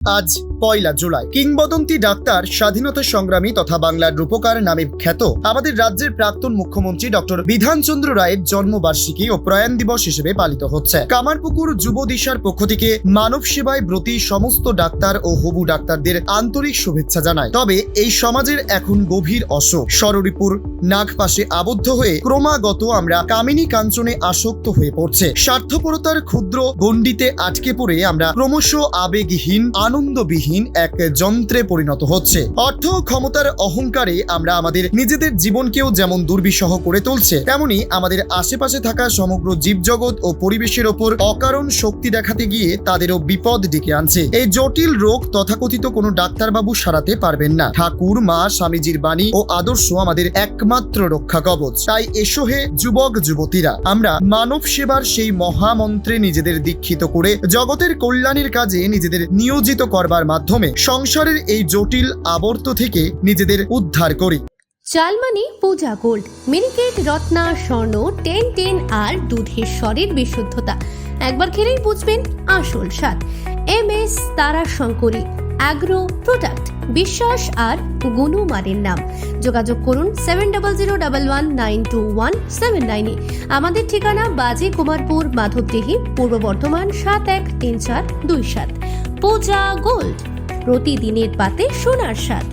আজ 1 জুলাই। কিংবদন্তি ডাক্তার, স্বাধীনতা সংগ্রামী তথা বাংলার রূপকার নামে খ্যাত আমাদের রাজ্যের প্রাক্তন মুখ্যমন্ত্রী ডক্টর বিধানচন্দ্র রায়ের জন্মবার্ষিকী ও প্রয়াণ দিবস হিসেবে পালিত হচ্ছে। কামারপুকুর যুব দিশার পক্ষ থেকে মানব সেবায় ব্রতী সমস্ত ডাক্তার ও হবু ডাক্তারদের আন্তরিক শুভেচ্ছা জানায়। তবে এই সমাজের এখন গভীর অসুখ, ষড়রিপুর নাগপাশে আবদ্ধ হয়ে ক্রমাগত আমরা কামিনী কাঞ্চনে আসক্ত হয়ে পড়ছে। স্বার্থপরতার ক্ষুদ্র গণ্ডিতে আটকে পড়ে আমরা ক্রমশ আবেগহীন, আনন্দবিহীন এক যন্ত্রে পরিণত হচ্ছে। অর্থ ক্ষমতার অহংকারে আমরা আমাদের নিজেদের জীবনকেও যেমন দুর্বিষহ করে তুলছে, তেমনি আমাদের আশেপাশে থাকা সমগ্র জীবজগৎ ও পরিবেশের ওপর অকারণ শক্তি দেখাতে গিয়ে তাদেরও বিপদ ডেকে আনছে। এই জটিল রোগ তথাকথিত কোনো ডাক্তারবাবু সারাতে পারবেন না। ঠাকুর, মা, স্বামীজির বাণী ও আদর্শ আমাদের একমাত্র রক্ষা কবচ। তাই এসো হে যুবক যুবতীরা, আমরা মানব সেবার সেই মহামন্ত্রে নিজেদের দীক্ষিত করে জগতের কল্যাণের কাজে নিজেদের নিয়োজিত করবার মাধ্যমে সংসারের এই জটিল আবর্ত থেকে নিজেদের উদ্ধার করি। চালমানি পূজা গোল্ড, মিনিকেট, রত্না, স্বর্ণ 1010 আর দুধের স্বরের বিশুদ্ধতা একবার খেলেই বুঝবেন আসল স্বাদ। MS তারা শঙ্করী অ্যাগ্রো প্রোডাক্ট, বিশ্বাস আর গুণমানের নাম। যোগাযোগ করুন 7001192179 আমাদের ঠিকানা বাজে কুমারপুর, মাধবদেহি, পূর্ব বর্ধমান 713427। পূজা গোল্ড, প্রতিদিনের পাতে সোনার স্বাদ।